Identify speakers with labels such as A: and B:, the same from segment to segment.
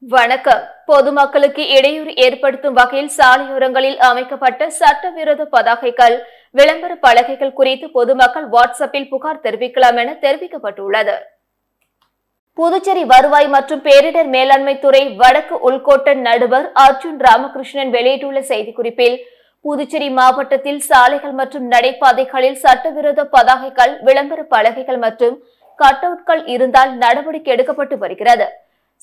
A: வணக்கம். பொதுமக்களுக்கு இடையூறு ஏற்படுத்தும் வகையில் சாலையோரங்களில் அமைக்கப்பட்ட சட்டவிரோத பதாகைகள், விளம்பர பலகைகள் குறித்து பொதுமக்கள் வாட்ஸ்அப்பில் புகார் தெரிவிக்கலாம் என தெரிவிக்கப்பட்டுள்ளது. புதுச்சேரி வருவாய் மற்றும் பேரிடர் மேலாண்மை துறை வடக்கு உள்கோட்ட நடுவர் அர்ஜுன் ராமகிருஷ்ணன் வெளியிட்டுள்ள செய்திக்குறிப்பில், புதுச்சேரி மாவட்டத்தில் சாலைகள் மற்றும் நடைபாதைகளில் சட்டவிரோத பதாகைகள், விளம்பர பலகைகள் மற்றும் கட் அவுட்கள் இருந்தால் நடவடிக்கை எடுக்கப்பட்டு வருகிறது.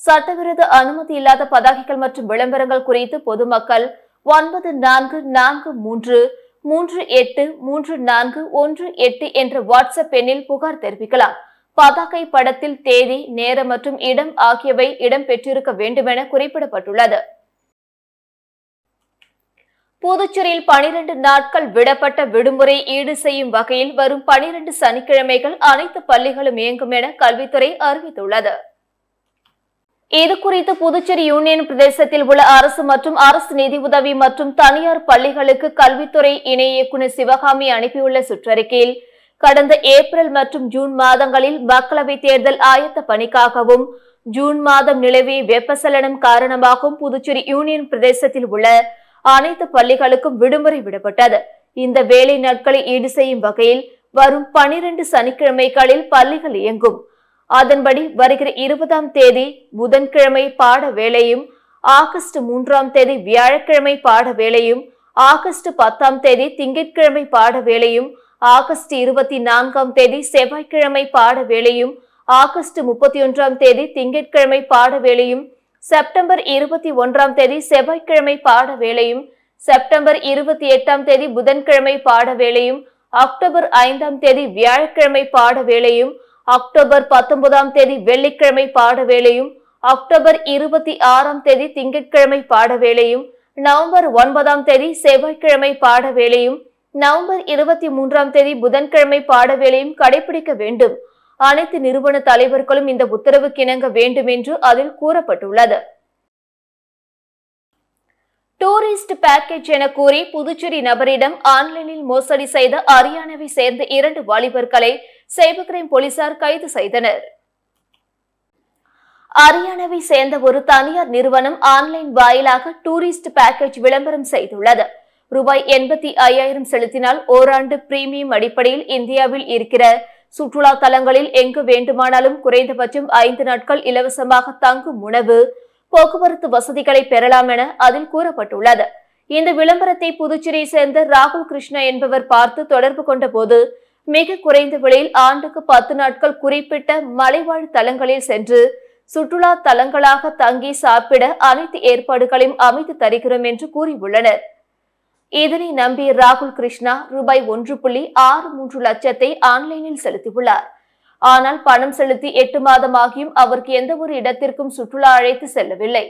A: சட்டவிரோத அனுமதி இல்லாத பதாகைகள் மற்றும் விளம்பரங்கள் குறித்து பொதுமக்கள் 9443838341 என்ற வாட்ஸ்அப் எண்ணில் புகார் தெரிவிக்கலாம். பதாகை படத்தில் தேதி, நேரம் மற்றும் இடம் ஆகியவை இடம்பெற்றிருக்க வேண்டும் என குறிப்பிடப்பட்டுள்ளது. புதுச்சேரியில் 12 நாட்கள் விடப்பட்ட விடுமுறை ஈடு செய்யும் வகையில் வரும் 12 சனிக்கிழமைகள் அனைத்து பள்ளிகளும் இயங்கும் என கல்வித்துறை அறிவித்துள்ளது. இதுகுறித்து புதுச்சேரி யூனியன் பிரதேசத்தில் உள்ள அரசு மற்றும் அரசு நிதி உதவி மற்றும் தனியார் பள்ளிகளுக்கு கல்வித்துறை இணை இயக்குநர் சிவகாமி அனுப்பியுள்ள சுற்றறிக்கையில், கடந்த ஏப்ரல் மற்றும் ஜூன் மாதங்களில் மக்களவை தேர்தல் ஆயத்த பணிக்காகவும் ஜூன் மாதம் நிலவிய வெப்பச்சலனம் காரணமாகவும் புதுச்சேரி யூனியன் பிரதேசத்தில் உள்ள அனைத்து பள்ளிகளுக்கும் விடுமுறை விடப்பட்டது. இந்த வேலை நாட்களை ஈடு செய்யும் வகையில் வரும் 12 சனிக்கிழமைகளில் பள்ளிகள் இயங்கும். அதன்படி வருகிற 20ஆம் தேதி புதன்கிழமை பாட வேளையும், ஆகஸ்ட் 3ஆம் தேதி வியாழக்கிழமை பாட வேளையும், ஆகஸ்ட் 10ஆம் தேதி திங்கட்கிழமை பாட வேளையும், ஆகஸ்ட் 24ஆம் தேதி செவ்வாய்க்கிழமை பாட வேளையும், ஆகஸ்ட் 31ஆம் தேதி திங்கட்கிழமை பாட வேளையும், செப்டம்பர் 21ஆம் தேதி செவ்வாய்க்கிழமை பாட வேளையும், செப்டம்பர் 28ஆம் தேதி புதன்கிழமை பாட வேளையும், அக்டோபர் 5ஆம் தேதி வியாழக்கிழமை பாட வேளையும், அக்டோபர் 19ஆம் தேதி வெள்ளிக்கிழமை பாட வேளையும், அக்டோபர் 26ஆம் தேதி திங்கட்கிழமை பாட வேளையும், நவம்பர் 9ஆம் தேதி செவ்வாய்க்கிழமை பாட வேளையும், நவம்பர் 23ஆம் தேதி புதன்கிழமை பாட வேளையும் கடைபிடிக்க வேண்டும். அனைத்து நிறுவன தலைவர்களும் இந்த உத்தரவுக்கு இணங்க வேண்டும் என்று அதில் கூறப்பட்டுள்ளது. டூரிஸ்ட் பேக்கேஜ் என கூறி புதுச்சேரி நபரிடம் ஆன்லைனில் மோசடி செய்த ஹரியானாவை சேர்ந்த 2 வாலிபர்களை சைபர் கிரைம் போலீசார் கைது செய்தனர். ஹரியானாவை சேர்ந்த ஒரு தனியார் நிறுவனம் ஆன்லைன் வாயிலாக டூரிஸ்ட் பேக்கேஜ் விளம்பரம் செய்துள்ளது. ரூபாய் 85,000 செலுத்தினால் ஓராண்டு பிரீமியம் அடிப்படையில் இந்தியாவில் இருக்கிற சுற்றுலா தலங்களில் எங்கு வேண்டுமானாலும் குறைந்தபட்சம் 5 நாட்கள் இலவசமாக தங்கும் உணவு, போக்குவரத்து வசதிகளை பெறலாம் என அதில் கூறப்பட்டுள்ளது. இந்த விளம்பரத்தை புதுச்சேரியை சேர்ந்த ராகுல் கிருஷ்ணா என்பவர் பார்த்து தொடர்பு கொண்ட போது, மிக குறைந்த விலையில் ஆண்டுக்கு 10 நாட்கள் குறிப்பிட்ட மலைவாழ் தலங்களில் சென்று சுற்றுலா தலங்களாக தங்கி சாப்பிட அனைத்து ஏற்பாடுகளையும் அமைத்து தருகிறோம் என்று கூறியுள்ளனர். இதனை நம்பிய ராகுல் கிருஷ்ணா ரூபாய் 1.63 லட்சத்தை ஆன்லைனில் செலுத்தியுள்ளார். ஆனால் பணம் செலுத்தி 8 மாதமாகியும் அவருக்கு எந்த ஒரு இடத்திற்கும் சுற்றுலா அழைத்து செல்லவில்லை.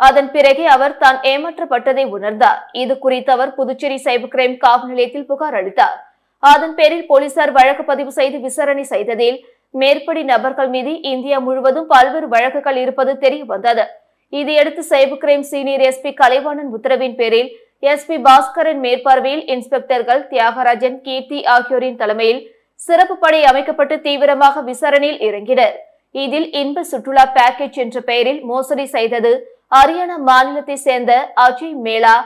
A: அதன் பிறகே அவர் தான் ஏமாற்றப்பட்டதை உணர்ந்தார். இது குறித்து அவர் புதுச்சேரி சைபர் கிரைம் காவல் நிலையத்தில் புகார் அளித்தார். அதன் பேரில் போலீசார் வழக்கு பதிவு செய்து விசாரணை செய்ததில் மேற்படி நபர்கள் மீது இந்தியா முழுவதும் பல்வேறு வழக்குகள் இருப்பது தெரிய வந்தது. இதையடுத்து cyber crime senior SP Kalaivanan உத்தரவின் பேரில் எஸ்பி பாஸ்கரன் மேற்பார்வையில் இன்ஸ்பெக்டர்கள் தியாகராஜன், கீர்த்தி ஆகியோரின் தலைமையில் சிறப்பு படை அமைக்கப்பட்டு தீவிரமாக விசாரணையில் இறங்கினர். இதில் இன்ப சுற்றுலா பேக்கேஜ் என்ற பெயரில் மோசடி செய்தது ஹரியானா மாநிலத்தை சேர்ந்த அஜய் மேலா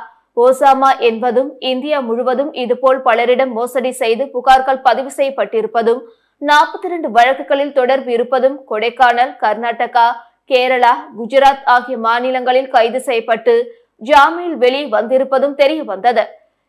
A: ஓசாமா என்பதும், இந்தியா முழுவதும் இதுபோல் பலரிடம் மோசடி செய்து புகார்கள் பதிவு செய்யப்பட்டிருப்பதும், 42 வழக்குகளில் தொடர்பு இருப்பதும், கொடைக்கானல், கர்நாடகா, கேரளா, குஜராத் ஆகிய மாநிலங்களில் கைது செய்யப்பட்டு ஜாமீனில் வெளியே வந்திருப்பதும் தெரிய வந்தது.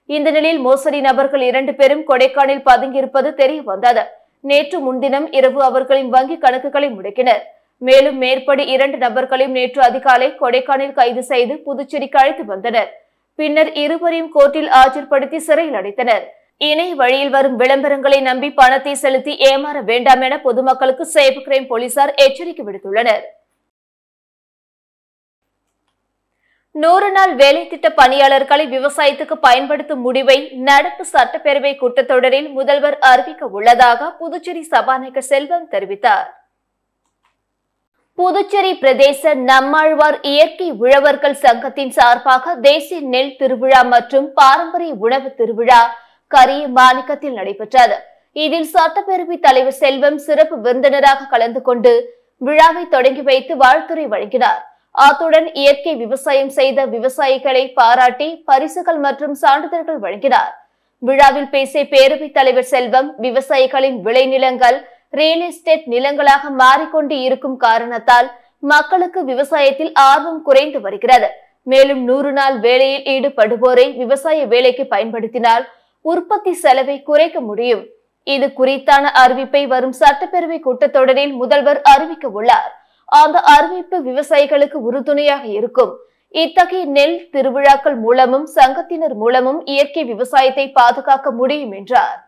A: இந்த நிலையில் மோசடி நபர்கள் 2 பேரும் கொடைக்கானலில் பதுங்கியிருப்பது தெரிய வந்தது. நேற்று முன்தினம் இரவு அவர்களின் வங்கி கணக்குகளை முடக்கினர். மேலும் மேற்படி 2 நபர்களையும் நேற்று அதிகாலை கொடைக்கானலில் கைது செய்து புதுச்சேரிக்கு அழைத்து வந்தனர். பின்னர் இருவரையும் கோர்ட்டில் ஆஜர்படுத்தி சிறையில் அடைத்தனர். இணைய வழியில் வரும் விளம்பரங்களை நம்பி பணத்தை செலுத்தி ஏமாற வேண்டாம் என பொதுமக்களுக்கு சைபர் கிரைம் போலீசார் எச்சரிக்கை விடுத்துள்ளனர். 100 நாள் வேலை திட்ட பணியாளர்களை விவசாயத்துக்கு பயன்படுத்தும் முடிவை நடப்பு சட்டப்பேரவை கூட்டத்தொடரில் முதல்வர் அறிவிக்க உள்ளதாக புதுச்சேரி சபாநாயகர் செல்வம் தெரிவித்தார். புதுச்சேரி பிரதேச நம்மாழ்வார் இயற்கை உழவர்கள் சங்கத்தின் சார்பாக தேசிய நெல் திருவிழா மற்றும் பாரம்பரிய உணவு திருவிழா கரிய மாணிக்கத்தில் நடைபெற்றது. இதில் சட்டப்பேரவை தலைவர் செல்வம் சிறப்பு விருந்தினராக கலந்து கொண்டு விழாவை தொடங்கி வைத்து வாழ்த்துரை வழங்கினார். அத்துடன் இயற்கை விவசாயம் செய்த விவசாயிகளை பாராட்டி பரிசுகள் மற்றும் சான்றிதழ்கள் வழங்கினார். விழாவில் பேசிய பேரவைத் தலைவர் செல்வம், விவசாயிகளின் விளைநிலங்கள் ரியல் எஸ்டேட் நிலங்களாக மாறிக்கொண்டு இருக்கும் காரணத்தால் மக்களுக்கு விவசாயத்தில் ஆர்வம் குறைந்து வருகிறது. மேலும் 100 நாள் வேலையில் ஈடுபடுவோரை விவசாய வேலைக்கு பயன்படுத்தினால் உற்பத்தி செலவை குறைக்க முடியும். இது குறித்தான அறிவிப்பை வரும் சட்டப்பேரவை கூட்டத்தொடரில் முதல்வர் அறிவிக்க உள்ளார். அந்த அறிவிப்பு விவசாயிகளுக்கு உறுதுணையாக இருக்கும். இத்தகைய நெல் திருவிழாக்கள் மூலமும் சங்கத்தினர் மூலமும் இயற்கை விவசாயத்தை பாதுகாக்க முடியும் என்றார்.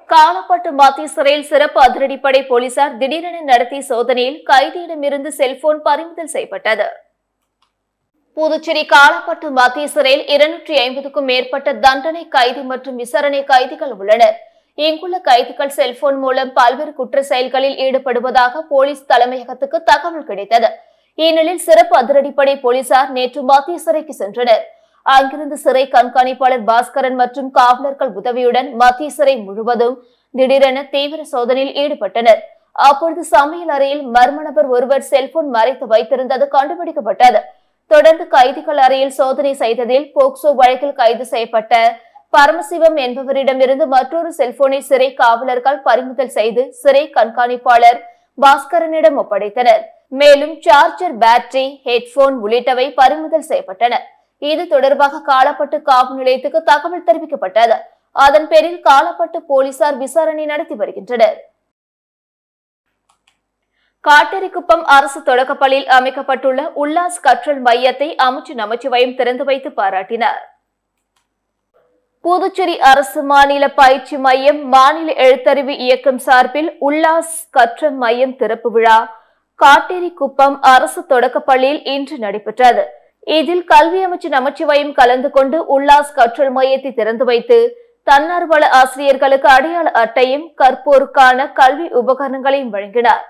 A: காலப்பட்டு மத்திய சிறையில் சிறப்பு அதிரடிப்படை போலீசார் திடீரென நடத்திய சோதனையில் கைதியிடமிருந்து செல்போன் பறிமுதல் செய்யப்பட்டது. புதுச்சேரி காலப்பட்டு மத்திய சிறையில் 250க்கும் மேற்பட்ட தண்டனை கைதி மற்றும் விசாரணை கைதிகள் உள்ளனர். இங்குள்ள கைதிகள் செல்போன் மூலம் பல்வேறு குற்ற செயல்களில் ஈடுபடுவதாக போலீஸ் தலைமையகத்துக்கு தகவல் கிடைத்தது. இந்நிலையில் சிறப்பு அதிரடிப்படை போலீசார் நேற்று மத்திய சிறைக்கு சென்றனர். அங்கிருந்து சிறை கண்காணிப்பாளர் பாஸ்கரன் மற்றும் காவலர்கள் உதவியுடன் மத்திய சிறை முழுவதும் திடீரென தீவிர சோதனையில் ஈடுபட்டனர். அப்பொழுது சமையல் அறையில் மர்ம நபர் ஒருவர் செல்போன் மறைத்து வைத்திருந்தது கண்டுபிடிக்கப்பட்டது. தொடர்ந்து கைதிகள் அறையில் சோதனை செய்ததில் போக்சோ வழக்கில் கைது செய்யப்பட்ட பரமசிவம் என்பவரிடமிருந்து மற்றொரு செல்போனை சிறை காவலர்கள் பறிமுதல் செய்து சிறை கண்காணிப்பாளர் பாஸ்கரனிடம் ஒப்படைத்தனர். மேலும் சார்ஜர், பேட்டரி, ஹெட்போன் உள்ளிட்டவை பறிமுதல் செய்யப்பட்டன. இது தொடர்பாக காலப்பட்டு காவல் நிலையத்துக்கு தகவல் தெரிவிக்கப்பட்டது. அதன் பேரில் காலப்பட்டு போலீசார் விசாரணை நடத்தி வருகின்றனர். காட்டேரிக்குப்பம் அரசு தொடக்கப்பள்ளியில் அமைக்கப்பட்டுள்ள உல்லாஸ் கற்றல் மையத்தை அமைச்சர் நமச்சிவாயம் திறந்து வைத்து பாராட்டினார். புதுச்சேரி அரசு மாநில பயிற்சி மையம் மாநில எழுத்தறிவு இயக்கம் சார்பில் உல்லாஸ் கற்றல் மையம் திறப்பு விழா காட்டேரிக்குப்பம் அரசு தொடக்கப்பள்ளியில் இன்று நடைபெற்றது. இதில் கல்வி அமைச்சர் நமச்சிவாயம் கலந்து கொண்டு உல்லாஸ் கற்றல் மையத்தை திறந்து வைத்து தன்னார்வல ஆசிரியர்களுக்கு அடையாள அட்டையும் கற்போருக்கான கல்வி உபகரணங்களையும் வழங்கினார்.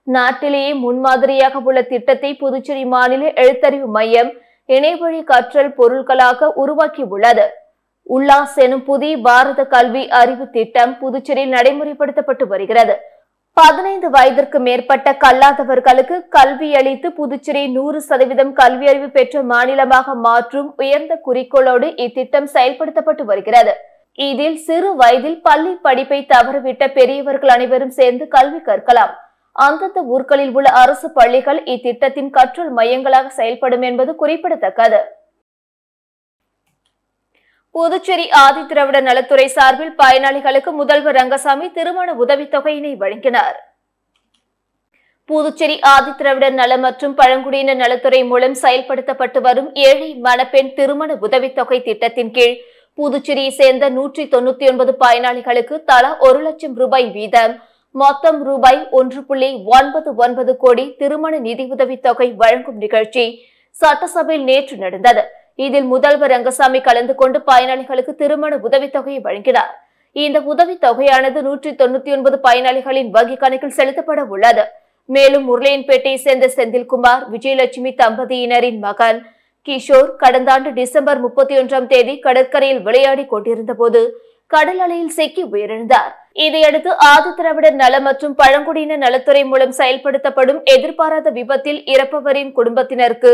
A: நாட்டிலேயே முன்மாதிரியாக உள்ள திட்டத்தை புதுச்சேரி மாநில எழுத்தறிவு மையம் இணையவழி கற்றல் பொருட்களாக உருவாக்கியுள்ளது. உல்லாஸ் எனும் புதிய பாரத கல்வி அறிவு திட்டம் புதுச்சேரியில் நடைமுறைப்படுத்தப்பட்டு வருகிறது. 15 வயதிற்கு மேற்பட்ட கல்லாதவர்களுக்கு கல்வி அளித்து புதுச்சேரி 100% கல்வி அறிவு பெற்ற மாநிலமாக மாற்றும் உயர்ந்த குறிக்கோளோடு இத்திட்டம் செயல்படுத்தப்பட்டு வருகிறது. இதில் சிறு வயதில் பள்ளி படிப்பை தவறவிட்ட பெரியவர்கள் அனைவரும் சேர்ந்து கல்வி கற்கலாம். அந்தந்த ஊர்களில் உள்ள அரசு பள்ளிகள் இத்திட்டத்தின் கற்றல் மையங்களாக செயல்படும் என்பது குறிப்பிடத்தக்கது. புதுச்சேரி ஆதிதிராவிட நலத்துறை சார்பில் பயனாளிகளுக்கு முதல்வர் ரங்கசாமி திருமண உதவித்தொகையினை வழங்கினார். புதுச்சேரி ஆதிதிராவிட நல மற்றும் பழங்குடியினர் நலத்துறை மூலம் செயல்படுத்தப்பட்டு வரும் ஏழை மணப்பெண் திருமண உதவித்தொகை திட்டத்தின் கீழ் புதுச்சேரியை சேர்ந்த 199 பயனாளிகளுக்கு தலா 1 லட்சம் ரூபாய் வீதம் மொத்தம் ரூபாய் 1.99 கோடி திருமண நிதி உதவித்தொகை வழங்கும் நிகழ்ச்சி சட்டசபையில் நேற்று நடந்தது. இதில் முதல்வர் ரங்கசாமி கலந்து கொண்டு பயனாளிகளுக்கு திருமண உதவித்தொகையை வழங்கினார். இந்த உதவித்தொகையானது 199 பயனாளிகளின் வங்கிக் கணக்கில் செலுத்தப்பட உள்ளது. மேலும் உருளையன்பேட்டையை சேர்ந்த செந்தில்குமார், விஜயலட்சுமி தம்பதியினரின் மகன் கிஷோர் கடந்த ஆண்டு டிசம்பர் 31ஆம் தேதி கடற்கரையில் விளையாடி கொண்டிருந்த போது கடல் அலையில் சிக்கி உயிரிழந்தார். இதையடுத்து ஆதிதிராவிடர் நல மற்றும் பழங்குடியினர் நலத்துறை மூலம் செயல்படுத்தப்படும் எதிர்பாராத விபத்தில் இறப்பவரின் குடும்பத்தினருக்கு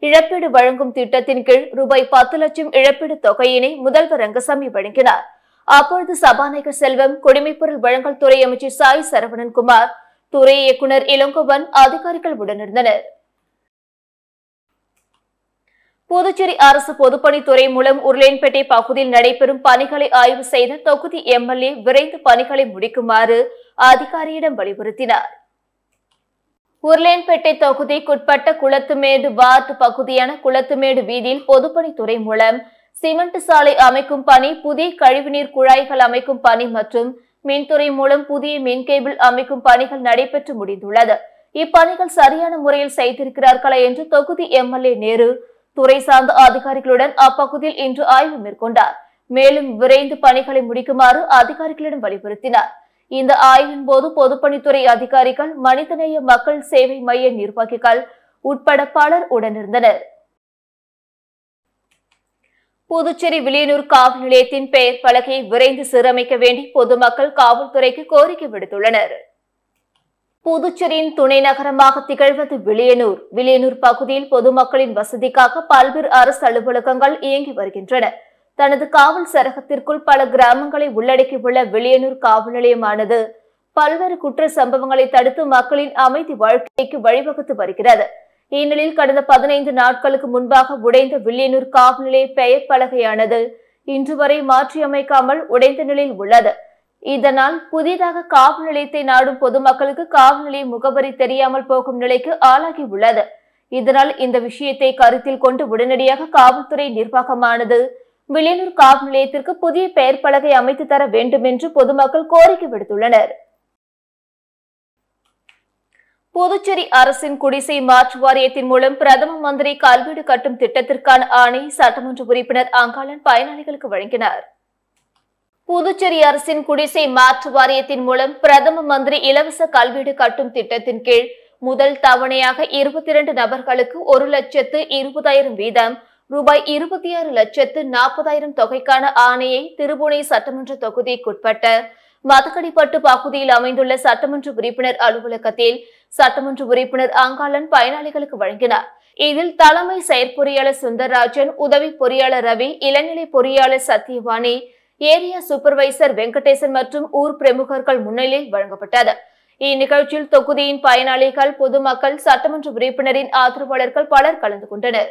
A: இழப்பீடு வழங்கும் திட்டத்தின் கீழ் ரூபாய் 10 லட்சம் இழப்பீடு தொகையினை முதல்வர் ரங்கசாமி வழங்கினார். அப்பொழுது சபாநாயகர் செல்வம், குடிமைப்பொருள் வழங்கல் துறை அமைச்சர் சாய் சரவணன்குமார், துறை இயக்குநர் இளங்கோவன் அதிகாரிகள் உடனிருந்தனர். புதுச்சேரி அரசு பொதுப்பணித்துறை மூலம் உருளையன்பேட்டை பகுதியில் நடைபெறும் பணிகளை ஆய்வு செய்த தொகுதி எம்எல்ஏ விரைந்து பணிகளை முடிக்குமாறு அதிகாரியிடம் வலியுறுத்தினார். உருளையன்பேட்டை தொகுதிக்குட்பட்ட குளத்துமேடு வார்டு பகுதியான குளத்துமேடு வீதியில் பொதுப்பணித்துறை மூலம் சிமெண்ட் சாலை அமைக்கும் பணி, புதிய கழிவுநீர் குழாய்கள் அமைக்கும் பணி மற்றும் மின்துறை மூலம் புதிய மின் கேபிள் அமைக்கும் பணிகள் நடைபெற்று முடிந்துள்ளது. இப்பணிகள் சரியான முறையில் செய்திருக்கிறார்களா என்று தொகுதி எம்எல்ஏ நேரு துறை சார்ந்த அதிகாரிகளுடன் அப்பகுதியில் இன்று ஆய்வு மேற்கொண்டார். மேலும் விரைந்து பணிகளை முடிக்குமாறு அதிகாரிகளிடம் வலியுறுத்தினார். இந்த ஆய்வின் போது பொதுப்பணித்துறை அதிகாரிகள், மனிதநேய மக்கள் சேவை மைய நிர்வாகிகள் உட்பட பலர் உடனிருந்தனர். புதுச்சேரி வில்லியனூர் காவல் நிலையத்தின் பெயர் பலகையை விரைந்து சீரமைக்க வேண்டி பொதுமக்கள் காவல்துறைக்கு கோரிக்கை விடுத்துள்ளனர். புதுச்சேரியின் துணை நகரமாக திகழ்வது வில்லியனூர். வில்லியனூர் பகுதியில் பொதுமக்களின் வசதிக்காக பல்வேறு அரசு அலுவலகங்கள் இயங்கி வருகின்றன. தனது காவல் சரகத்திற்குள் பல கிராமங்களை உள்ளடக்கியுள்ள வில்லியனூர் காவல் நிலையமானது பல்வேறு குற்ற சம்பவங்களை தடுத்து மக்களின் அமைதி வாழ்க்கைக்கு வழிவகுத்து வருகிறது. இந்நிலையில் கடந்த 15 நாட்களுக்கு முன்பாக உடைந்த வில்லியனூர் காவல் நிலைய பெயர் பலகையானது இன்று வரை மாற்றியமைக்காமல் உடைந்த நிலையில் உள்ளது. இதனால் புதிதாக காவல் நிலையத்தை நாடும் பொதுமக்களுக்கு காவல் நிலைய முகவரி தெரியாமல் போகும் நிலைக்கு ஆளாகி உள்ளது. இதனால் இந்த விஷயத்தை கருத்தில் கொண்டு உடனடியாக காவல்துறை நிர்வாகமானது வில்லியனூர் காவல் நிலையத்திற்கு புதிய பெயர் பலகை அமைத்து தர வேண்டும் என்று பொதுமக்கள் கோரிக்கை விடுத்துள்ளனர். புதுச்சேரி அரசின் குடிசை மாற்று வாரியத்தின் மூலம் பிரதம மந்திரி கல்வீடு கட்டும் திட்டத்திற்கான ஆணை சட்டமன்ற உறுப்பினர் அங்காளன் பயனாளிகளுக்கு வழங்கினார். புதுச்சேரி அரசின் குடிசை மாற்று வாரியத்தின் மூலம் பிரதம மந்திரி இலவச கல்வீடு கட்டும் திட்டத்தின் கீழ் முதல் தவணையாக 22 நபர்களுக்கு 1,20,000 வீதம் ரூபாய் 26,40,000 தொகைக்கான ஆணையை திருபுவனை சட்டமன்ற தொகுதிக்குட்பட்ட மதக்கடிப்பட்டு பகுதியில் அமைந்துள்ள சட்டமன்ற உறுப்பினர் அலுவலகத்தில் சட்டமன்ற உறுப்பினர் அங்காளன் பயனாளிகளுக்கு வழங்கினார். இதில் தலைமை செயற்பொறியாளர் சுந்தரராஜன், உதவி பொறியாளர் ரவி, இளநிலை பொறியாளர் சத்யவாணி, ஏரியா சூப்பர்வைசர் வெங்கடேசன் மற்றும் ஊர் பிரமுகர்கள் முன்னிலையில் வழங்கப்பட்டது. இந்நிகழ்ச்சியில் தொகுதியின் பயனாளிகள், பொதுமக்கள், சட்டமன்ற உறுப்பினரின் ஆதரவாளர்கள் பலர் கலந்து கொண்டனர்.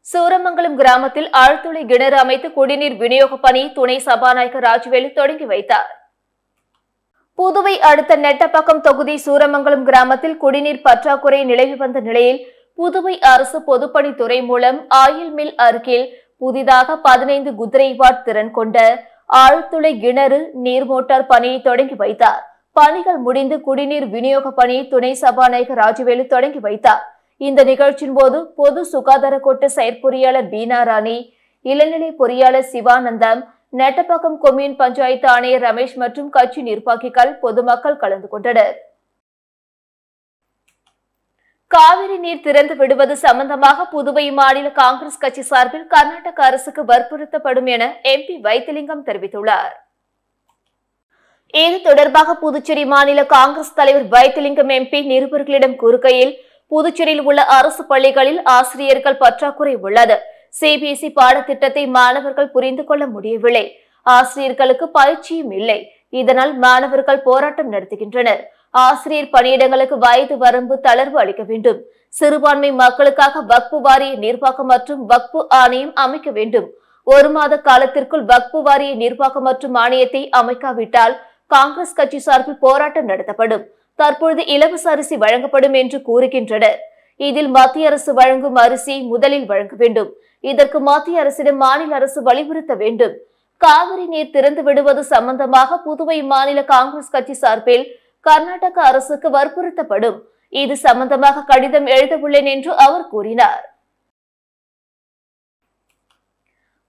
A: சூரமங்கலம் கிராமத்தில் ஆழ்துளை கிணறு அமைத்து குடிநீர் விநியோக பணி துணை சபாநாயகர் ராஜவேலு தொடங்கி வைத்தார். புதுவை அடுத்த நெட்டப்பாக்கம் தொகுதி சூரமங்கலம் கிராமத்தில் குடிநீர் பற்றாக்குறை நிலவி வந்த நிலையில் புதுவை அரசு பொதுப்பணித்துறை மூலம் ஆயில் மில் அருகில் புதிதாக 15 குதிரை வாட் திறன் கொண்ட ஆழ்துளை கிணறு நீர் மோட்டார் பணியை தொடங்கி வைத்தார். பணிகள் முடிந்து குடிநீர் விநியோக பணியை துணை சபாநாயகர் ராஜவேலு தொடங்கி வைத்தார். இந்த நிகழ்ச்சியின் போது பொது சுகாதார கோட்ட செயற்பொறியாளர் பீனா ராணி, இளநிலை பொறியாளர் சிவானந்தம், நெட்டப்பாக்கம் கொம்யூன் பஞ்சாயத்து ஆணையர் ரமேஷ் மற்றும் கட்சி நிர்வாகிகள், பொதுமக்கள் கலந்து கொண்டனர். காவிரி நீர் திறந்து விடுவது சம்பந்தமாக புதுவை மாநில காங்கிரஸ் கட்சி சார்பில் கர்நாடக அரசுக்கு வற்புறுத்தப்படும் என MP வைத்திலிங்கம் தெரிவித்துள்ளார். இது தொடர்பாக புதுச்சேரி மாநில காங்கிரஸ் தலைவர் வைத்திலிங்கம் MP நிருபர்களிடம் கூறுகையில், புதுச்சேரியில் உள்ள அரசு பள்ளிகளில் ஆசிரியர்கள் பற்றாக்குறை உள்ளது. CBSE பாடத்திட்டத்தை மாணவர்கள் புரிந்து கொள்ள முடியவில்லை. ஆசிரியர்களுக்கு பயிற்சியும் இல்லை. இதனால் மாணவர்கள் போராட்டம் நடத்துகின்றனர். ஆசிரியர் பணியிடங்களுக்கு வயது வரம்பு தளர்வு அளிக்க வேண்டும். சிறுபான்மை மக்களுக்காக வக்பு வாரிய நிர்வாகம் மற்றும் வக்பு ஆணையம் அமைக்க வேண்டும். 1 மாத காலத்திற்குள் வக்பு வாரிய நிர்வாகம் மற்றும் ஆணையத்தை அமைக்காவிட்டால் காங்கிரஸ் கட்சி சார்பில் போராட்டம் நடத்தப்படும். தற்பொழுது இலவச அரிசி வழங்கப்படும் என்று கூறுகின்றனர். இதில் மத்திய அரசு வழங்கும் அரிசி முதலில் வழங்க வேண்டும். இதற்கு மத்திய அரசிடம் மாநில அரசு வலியுறுத்த வேண்டும். காவிரி நீர் திறந்து விடுவது சம்பந்தமாக புதுவை மாநில காங்கிரஸ் கட்சி சார்பில் கர்நாடக அரசுக்கு வற்புறுத்தப்படும். இது சம்பந்தமாக கடிதம் எழுத உள்ளேன் என்று அவர் கூறினார்.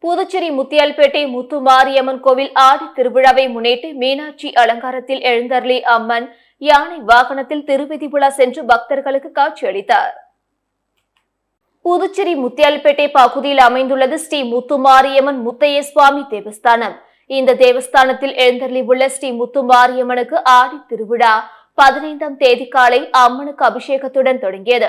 A: புதுச்சேரி முத்தியால்பேட்டை முத்து மாரியம்மன் கோவில் ஆடி திருவிழாவை முன்னிட்டு மீனாட்சி அலங்காரத்தில் எழுந்தருளி அம்மன் யானை வாகனத்தில் திருவீதி உலா சென்று பக்தர்களுக்கு காட்சியளித்தார். புதுச்சேரி முத்தியால்பேட்டை பகுதியில் அமைந்துள்ளது ஸ்ரீ முத்து மாரியம்மன் முத்தைய சுவாமி தேவஸ்தானம். இந்த தேவஸ்தானத்தில் எழுந்தருளி உள்ள ஸ்ரீ முத்து மாரியம்மனுக்கு ஆடி திருவிழா 15ஆம் தேதி காலை அம்மனுக்கு அபிஷேகத்துடன் தொடங்கியது.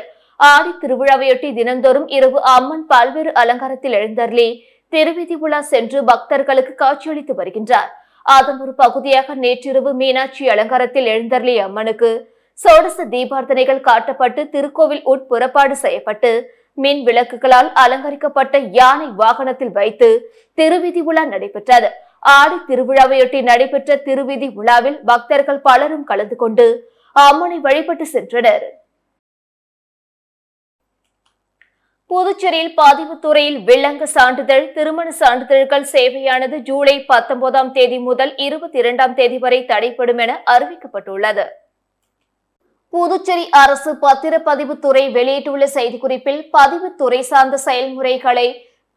A: ஆடி திருவிழாவையொட்டி தினந்தோறும் இரவு அம்மன் பல்வேறு அலங்காரத்தில் எழுந்தருளி திருவீதி உலா சென்று பக்தர்களுக்கு காட்சியளித்து வருகின்றார். அதன் ஒரு பகுதியாக நேற்றிரவு மீனாட்சி அலங்காரத்தில் எழுந்தருளிய அம்மனுக்கு சோடச தீபார்த்தனைகள் காட்டப்பட்டு திருக்கோவில் உட்புறப்பாடு செய்யப்பட்டு மின் விளக்குகளால் அலங்கரிக்கப்பட்ட யானை வாகனத்தில் வைத்து திருவீதி உலா நடைபெற்றது. ஆடி திருவிழாவையொட்டி நடைபெற்ற திருவீதி உலாவில் பக்தர்கள் பலரும் கலந்து கொண்டு அம்மனை வழிபட்டு சென்றனர். புதுச்சேரியில் பதிவுத்துறையில் வில்லங்க சான்றிதழ், திருமண சான்றிதழ்கள் சேவையானது ஜூலை 19ஆம் தேதி முதல் 22ஆம் தேதி வரை தடைப்படும் என அறிவிக்கப்பட்டுள்ளது. புதுச்சேரி அரசு பத்திரப்பதிவுத்துறை வெளியிட்டுள்ள செய்திக்குறிப்பில், பதிவுத்துறை சார்ந்த செயல்முறைகளை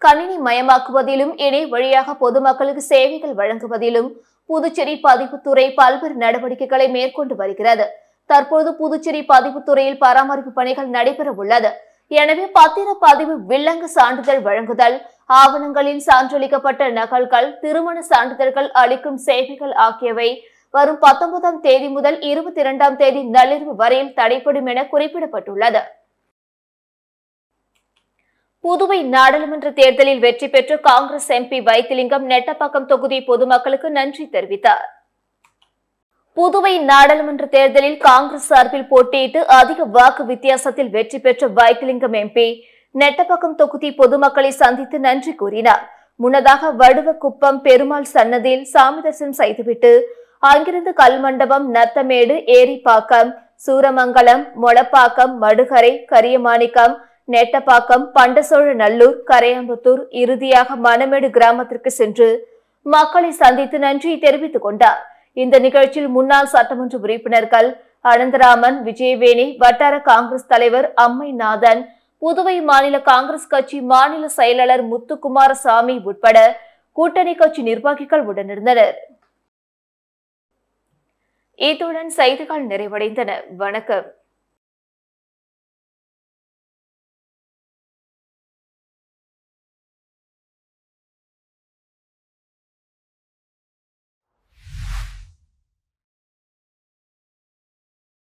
A: கணினி மயமாக்குவதிலும் இணை வழியாக பொதுமக்களுக்கு சேவைகள் வழங்குவதிலும் புதுச்சேரி பதிவுத்துறை பல்வேறு நடவடிக்கைகளை மேற்கொண்டு வருகிறது. தற்போது புதுச்சேரி பதிவுத்துறையில் பராமரிப்பு பணிகள் நடைபெற உள்ளது. எனவே பத்திரப்பதிவு வில்லங்க சான்றிதழ் வழங்குதல், ஆவணங்களின் சான்றளிக்கப்பட்ட நகல்கள், திருமண சான்றிதழ்கள் அளிக்கும் சேவைகள் ஆகியவை வரும் 19ஆம் தேதி முதல் 22ஆம் தேதி நள்ளிரவு வரையில் தடைப்படும் என குறிப்பிடப்பட்டுள்ளது. புதுவை நாடாளுமன்ற தேர்தலில் வெற்றி பெற்ற காங்கிரஸ் எம்பி வைத்திலிங்கம் நெட்டப்பாக்கம் தொகுதி பொதுமக்களுக்கு நன்றி தெரிவித்தார். புதுவை நாடாளுமன்ற தேர்தலில் காங்கிரஸ் சார்பில் போட்டியிட்டு அதிக வாக்கு வித்தியாசத்தில் வெற்றி பெற்ற வைத்திலிங்கம் எம்பி நெட்டப்பாக்கம் தொகுதி பொதுமக்களை சந்தித்து நன்றி கூறினார். முன்னதாக வடுவக்குப்பம் பெருமாள் சன்னதியில் சாமி தரிசனம் செய்துவிட்டு அங்கிருந்து கல்மண்டபம், நத்தமேடு, ஏரிப்பாக்கம், சூரமங்கலம், மொளப்பாக்கம், மடுகரை, கரியமாணிக்கம், நெட்டப்பாக்கம், பண்டசோழ நல்லூர், கரையாம்புத்தூர், இறுதியாக மணமேடு கிராமத்திற்கு சென்று மக்களை சந்தித்து நன்றி தெரிவித்துக் கொண்டார். இந்த நிகழ்ச்சியில் முன்னாள் சட்டமன்ற உறுப்பினர்கள் அனந்தராமன், விஜயவேணி, வட்டார காங்கிரஸ் தலைவர் அம்மைநாதன், புதுவை மாநில காங்கிரஸ் கட்சி மாநில செயலாளர் முத்துக்குமாரசாமி உட்பட கூட்டணி கட்சி நிர்வாகிகள் உடனிருந்தனர். இத்துடன் செய்திகள் நிறைவடைந்தன. வணக்கம்.